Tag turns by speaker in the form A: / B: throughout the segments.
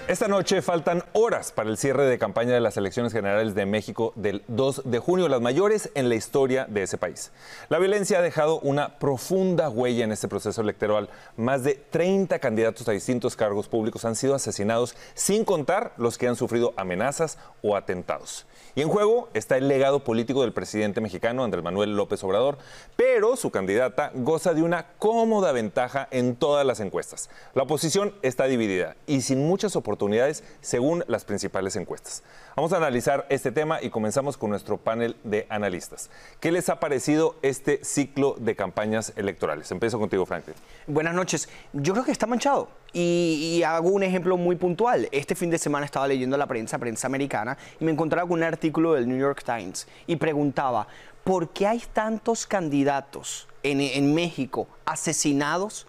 A: Esta noche faltan horas para el cierre de campaña de las elecciones generales de México del 2 de junio, las mayores en la historia de ese país. La violencia ha dejado una profunda huella en este proceso electoral. Más de 30 candidatos a distintos cargos públicos han sido asesinados, sin contar los que han sufrido amenazas o atentados. Y en juego está el legado político del presidente mexicano, Andrés Manuel López Obrador, pero su candidata goza de una cómoda ventaja en todas las encuestas. La oposición está dividida y sin muchas oportunidades según las principales encuestas. Vamos a analizar este tema y comenzamos con nuestro panel de analistas. ¿Qué les ha parecido este ciclo de campañas electorales? Empiezo contigo, Franklin.
B: Buenas noches. Yo creo que está manchado. Y hago un ejemplo muy puntual. Este fin de semana estaba leyendo la prensa americana, y me encontraba con un artículo del New York Times y preguntaba, ¿por qué hay tantos candidatos en México asesinados?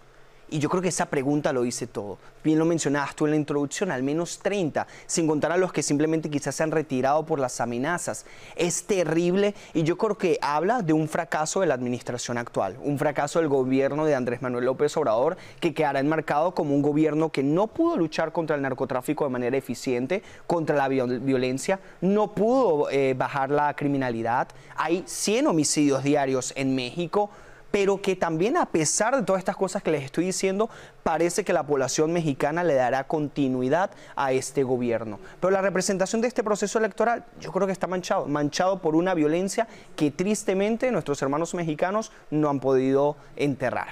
B: Y yo creo que esa pregunta lo dice todo. Bien lo mencionabas tú en la introducción, al menos 30, sin contar a los que simplemente quizás se han retirado por las amenazas. Es terrible y yo creo que habla de un fracaso de la administración actual, un fracaso del gobierno de Andrés Manuel López Obrador, que quedará enmarcado como un gobierno que no pudo luchar contra el narcotráfico de manera eficiente, contra la violencia, no pudo bajar la criminalidad. Hay 100 homicidios diarios en México, pero que también, a pesar de todas estas cosas que les estoy diciendo, parece que la población mexicana le dará continuidad a este gobierno. Pero la representación de este proceso electoral, yo creo que está manchado por una violencia que tristemente nuestros hermanos mexicanos no han podido enterrar.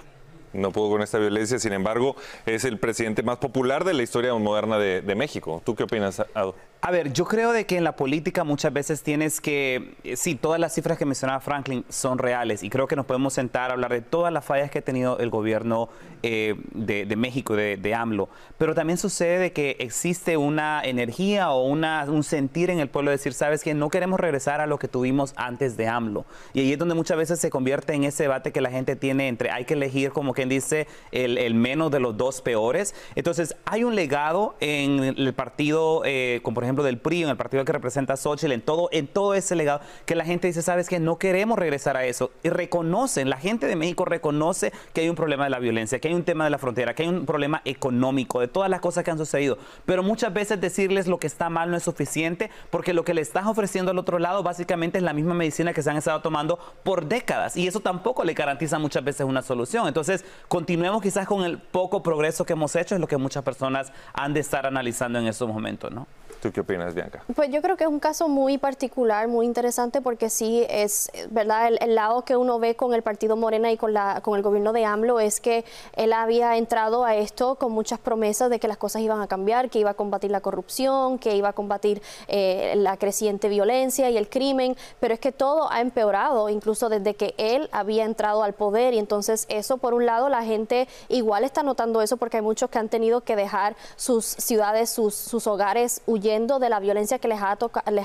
A: No pudo con esta violencia, sin embargo, es el presidente más popular de la historia moderna de México. ¿Tú qué opinas, Ado?
C: A ver, yo creo de que en la política muchas veces tienes que, sí, todas las cifras que mencionaba Franklin son reales y creo que nos podemos sentar a hablar de todas las fallas que ha tenido el gobierno de México, de AMLO, pero también sucede de que existe una energía o un sentir en el pueblo de decir, sabes que no queremos regresar a lo que tuvimos antes de AMLO, y ahí es donde muchas veces se convierte en ese debate que la gente tiene entre hay que elegir, como quien dice, el menos de los dos peores. Entonces hay un legado en el partido, como por ejemplo del PRI, en el partido que representa a Xochitl, en todo ese legado, que la gente dice, sabes que no queremos regresar a eso, y reconocen, la gente de México reconoce que hay un problema de la violencia, que hay un tema de la frontera, que hay un problema económico, de todas las cosas que han sucedido, pero muchas veces decirles lo que está mal no es suficiente, porque lo que le estás ofreciendo al otro lado básicamente es la misma medicina que se han estado tomando por décadas, y eso tampoco le garantiza muchas veces una solución. Entonces, continuemos quizás con el poco progreso que hemos hecho, es lo que muchas personas han de estar analizando en estos momentos, ¿no?
A: ¿Tú qué opinas, Bianca?
D: Pues yo creo que es un caso muy particular, muy interesante, porque sí es verdad, el lado que uno ve con el partido Morena y con el gobierno de AMLO es que él había entrado a esto con muchas promesas de que las cosas iban a cambiar, que iba a combatir la corrupción, que iba a combatir la creciente violencia y el crimen, pero es que todo ha empeorado, incluso desde que él había entrado al poder, y entonces eso, por un lado, la gente igual está notando eso, porque hay muchos que han tenido que dejar sus ciudades, sus hogares, huyendo de la violencia que les ha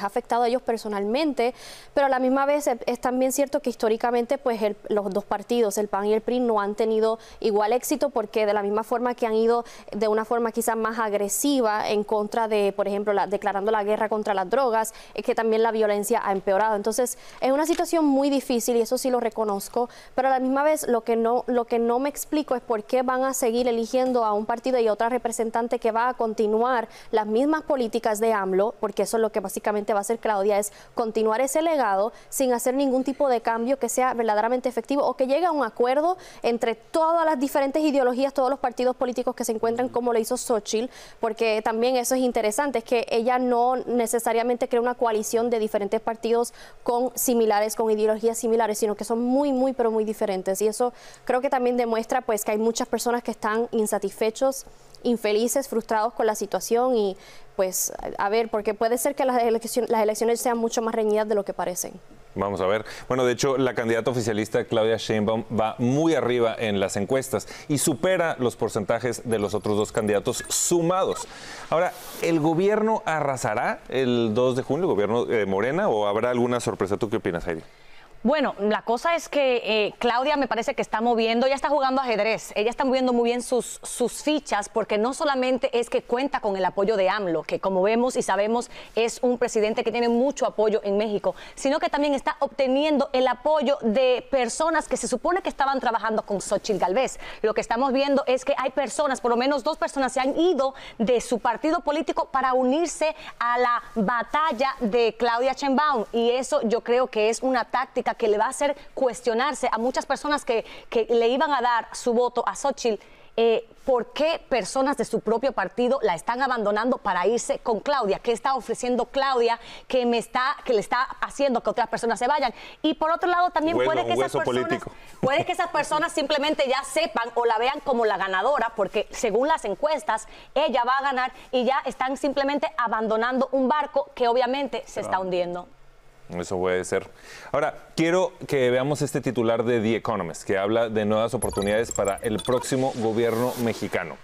D: afectado a ellos personalmente, pero a la misma vez es también cierto que históricamente pues los dos partidos, el PAN y el PRI, no han tenido igual éxito, porque de la misma forma que han ido de una forma quizás más agresiva en contra de, por ejemplo, declarando la guerra contra las drogas, es que también la violencia ha empeorado. Entonces es una situación muy difícil y eso sí lo reconozco, pero a la misma vez lo que no me explico es por qué van a seguir eligiendo a un partido y a otra representante que va a continuar las mismas políticas de AMLO, porque eso es lo que básicamente va a hacer Claudia, es continuar ese legado sin hacer ningún tipo de cambio que sea verdaderamente efectivo o que llegue a un acuerdo entre todas las diferentes ideologías, todos los partidos políticos que se encuentran, como lo hizo Xochitl, porque también eso es interesante, es que ella no necesariamente crea una coalición de diferentes partidos con ideologías similares, sino que son muy, pero muy diferentes, y eso creo que también demuestra pues que hay muchas personas que están insatisfechos, infelices, frustrados con la situación, y pues a ver, porque puede ser que las elecciones sean mucho más reñidas de lo que parecen.
A: Vamos a ver. Bueno, de hecho, la candidata oficialista Claudia Sheinbaum va muy arriba en las encuestas y supera los porcentajes de los otros dos candidatos sumados. Ahora, ¿el gobierno arrasará el 2 de junio, el gobierno de Morena, o habrá alguna sorpresa? ¿Tú qué opinas, Heidi?
E: Bueno, la cosa es que Claudia me parece que está moviendo, ella está jugando ajedrez, ella está moviendo muy bien sus fichas, porque no solamente es que cuenta con el apoyo de AMLO, que como vemos y sabemos es un presidente que tiene mucho apoyo en México, sino que también está obteniendo el apoyo de personas que se supone que estaban trabajando con Xóchitl Gálvez. Lo que estamos viendo es que hay personas, por lo menos 2 personas se han ido de su partido político para unirse a la batalla de Claudia Sheinbaum, y eso yo creo que es una táctica que le va a hacer cuestionarse a muchas personas que le iban a dar su voto a Xóchitl. ¿Por qué personas de su propio partido la están abandonando para irse con Claudia? ¿Qué está ofreciendo Claudia que le está haciendo que otras personas se vayan? Y por otro lado también puede que esas personas simplemente ya sepan o la vean como la ganadora, porque según las encuestas ella va a ganar, y ya están simplemente abandonando un barco que obviamente se está hundiendo.
A: Eso puede ser. Ahora, quiero que veamos este titular de The Economist, que habla de nuevas oportunidades para el próximo gobierno mexicano.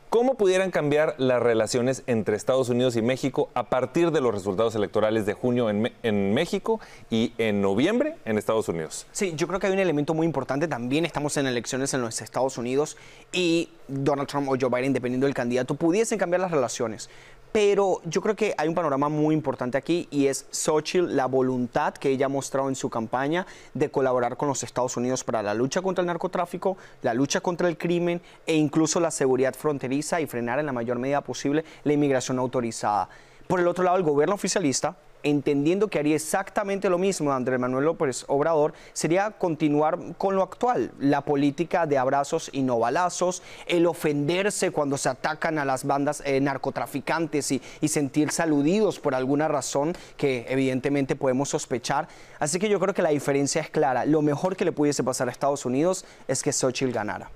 A: ¿Cómo pudieran cambiar las relaciones entre Estados Unidos y México a partir de los resultados electorales de junio en México y en noviembre en Estados Unidos?
B: Sí, yo creo que hay un elemento muy importante. También estamos en elecciones en los Estados Unidos y Donald Trump o Joe Biden, dependiendo del candidato, pudiesen cambiar las relaciones. Pero yo creo que hay un panorama muy importante aquí, y es Xóchitl, la voluntad que ella ha mostrado en su campaña de colaborar con los Estados Unidos para la lucha contra el narcotráfico, la lucha contra el crimen e incluso la seguridad fronteriza, y frenar en la mayor medida posible la inmigración autorizada. Por el otro lado, el gobierno oficialista, entendiendo que haría exactamente lo mismo Andrés Manuel López Obrador, sería continuar con lo actual, la política de abrazos y no balazos, el ofenderse cuando se atacan a las bandas narcotraficantes y sentirse aludidos por alguna razón que evidentemente podemos sospechar. Así que yo creo que la diferencia es clara. Lo mejor que le pudiese pasar a Estados Unidos es que Xóchitl ganara.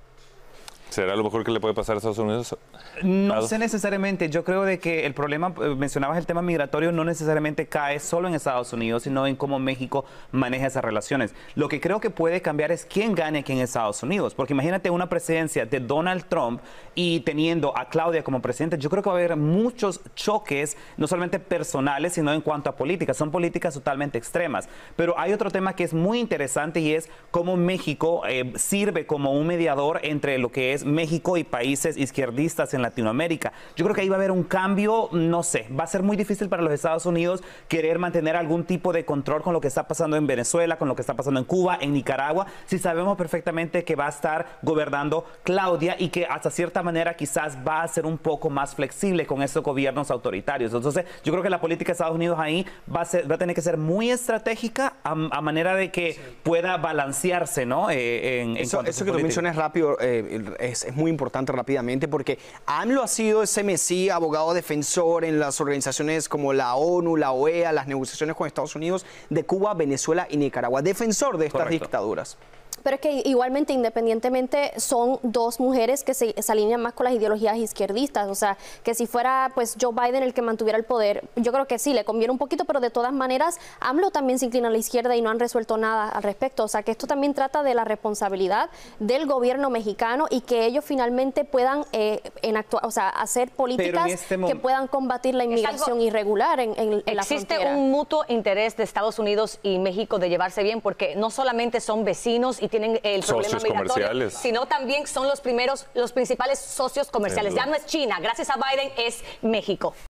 A: ¿Será lo mejor que le puede pasar a Estados Unidos?
C: No sé necesariamente. Yo creo de que el problema, mencionabas el tema migratorio, no necesariamente cae solo en Estados Unidos, sino en cómo México maneja esas relaciones. Lo que creo que puede cambiar es quién gane aquí en Estados Unidos. Porque imagínate una presidencia de Donald Trump y teniendo a Claudia como presidente, yo creo que va a haber muchos choques, no solamente personales, sino en cuanto a políticas. Son políticas totalmente extremas. Pero hay otro tema que es muy interesante, y es cómo México sirve como un mediador entre lo que es México y países izquierdistas en Latinoamérica. Yo creo que ahí va a haber un cambio, no sé, va a ser muy difícil para los Estados Unidos querer mantener algún tipo de control con lo que está pasando en Venezuela, con lo que está pasando en Cuba, en Nicaragua, si sabemos perfectamente que va a estar gobernando Claudia, y que hasta cierta manera quizás va a ser un poco más flexible con esos gobiernos autoritarios. Entonces, yo creo que la política de Estados Unidos ahí va a tener que ser muy estratégica a manera de que pueda balancearse, ¿no?
B: Eso que tú mencionas rápido es muy importante rápidamente, porque AMLO ha sido ese mesías, abogado defensor en las organizaciones como la ONU, la OEA, las negociaciones con Estados Unidos, de Cuba, Venezuela y Nicaragua, defensor de estas dictaduras.
D: Pero es que igualmente, independientemente, son 2 mujeres que se alinean más con las ideologías izquierdistas. O sea, que si fuera pues Joe Biden el que mantuviera el poder, yo creo que sí, le conviene un poquito, pero de todas maneras, AMLO también se inclina a la izquierda y no han resuelto nada al respecto. O sea, que esto también trata de la responsabilidad del gobierno mexicano, y que ellos finalmente puedan hacer políticas que puedan combatir la inmigración irregular en la frontera.
E: Existe un mutuo interés de Estados Unidos y México de llevarse bien, porque no solamente son vecinos y tienen el problema migratorio, sino también son los principales socios comerciales. Ya no es China, gracias a Biden es México.